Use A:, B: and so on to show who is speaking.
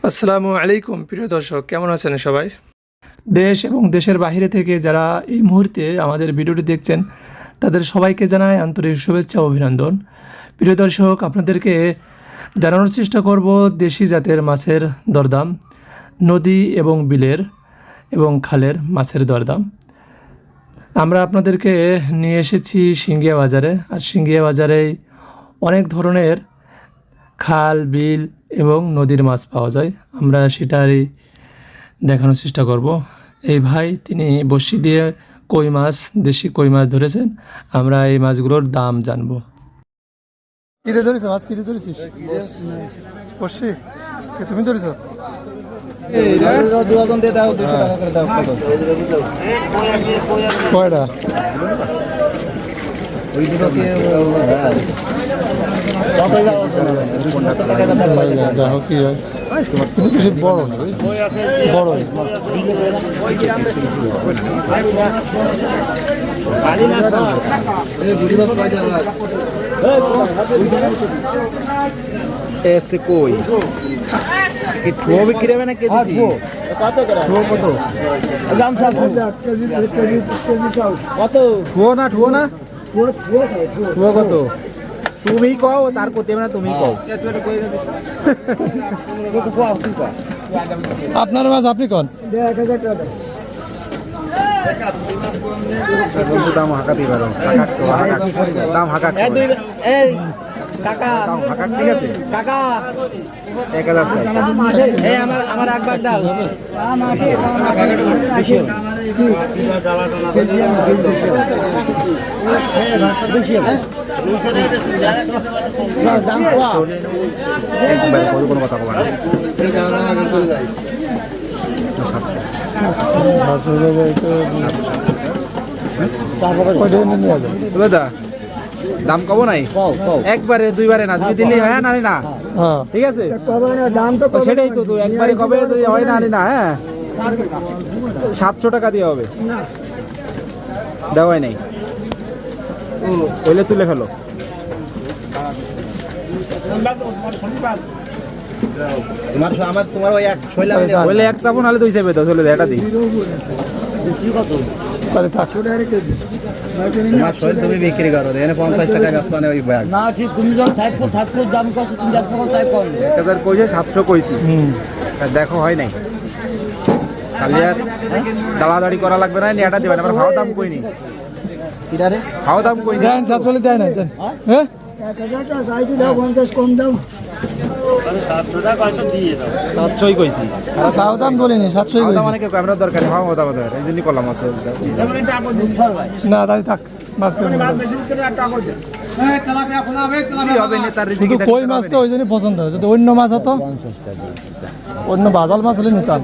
A: আসসালামু আলাইকুম প্রিয় দর্শক, কেমন আছেন সবাই? দেশ এবং দেশের বাইরে থেকে যারা এই মুহূর্তে আমাদের ভিডিওটি দেখছেন তাদের সবাইকে জানাই আন্তরিক শুভেচ্ছা ও অভিনন্দন। প্রিয় দর্শক, আপনাদেরকে জানানোর চেষ্টা করব দেশি জাতের মাছের দরদাম, নদী এবং বিলের এবং খালের মাছের দরদাম। আমরা আপনাদেরকে নিয়ে এসেছি সিঙ্গিয়া বাজারে। আর সিঙ্গিয়া বাজারেই অনেক ধরনের খাল, বিল এবং নদীর মাছ পাওয়া যায়। আমরা সেটারই দেখানোর চেষ্টা করব। এই ভাই তিনি বড়শি দিয়ে কই মাছ, দেশি কই মাছ ধরেছেন। আমরা এই মাছগুলোর দাম জানবো। কিতে ধরেছো মাছ? কিতে ধরেছিস? বড়শি? তুমি ধরেছো? কয়টা? দেখো কি হয়, বেশি বড় না, বড়
B: ऐसे कोई ठुआ बिक्री है ना केजी ठुआ কত দাম সব কত ठुआ না ठुआ কত তুমি কও তার কত মানে তুমি কও
A: আপনার মাছ আপনি কোন?
C: 1000 টাকা
B: দাম হাঁকাতে পারো দাম হাঁকাত এই কাকা দাম হাঁকাত ঠিক আছে কাকা 1000 এই আমার এক ভাগ দাও কোনো কথা বলা দাম কব নাই একবারে দুইবারে না, তুমি দিল্লি হয় না না, ঠিক আছে সেটাই তো একবারে কবে হয় না না। হ্যাঁ 700 টাকা দিয়ে হবে, দেওয়াই নাই ওইলে তুলে ফেলো। তোমার ওই এক হইলে এক চাবো নাহলে 2 চাইবে তো চলে এটা দিই তুমি বিক্রি করো এনে 50 টাকা ব্যস্ত নেই ওই ব্যাগ না ঠিক। তুমি যখন থাকতো দাম কত তুমি দেখো তাই কম 1000 কইছে 700 কইছি দেখো হয় নাই। খালি আর দালাদাড়ি করা লাগবে না, এটা দিবেন আমরা ভাও দাম কইনি কিডারে ভাও দাম কইনি দেন 700 দেয় না দেন। হ্যাঁ
C: 1000 টাকা চাইছি দাও 50 কম দাও
B: 700 টাকা কত দিয়ে দাও 700ই কইছি
A: আর ভাও দাম বলিনি 700ই কইছি
B: মানে কি ক্যামেরা দরকার ভাও দাম দরকার এই জন্যই করলাম আছে যেমন এটা আপনি দিন সর ভাই
A: না দাঁড়ি থাক মাছ
B: বেশি করে টাকা করে দেন। এই তেলাপিয়া ফোন হবে তেলাপিয়া হবে না তার
A: শুধু কই মাছ তো ওই জন্যই পছন্দ হয়। যদি অন্য মাছ হতো, অন্য বাজাল মাছ হলে নিতাম।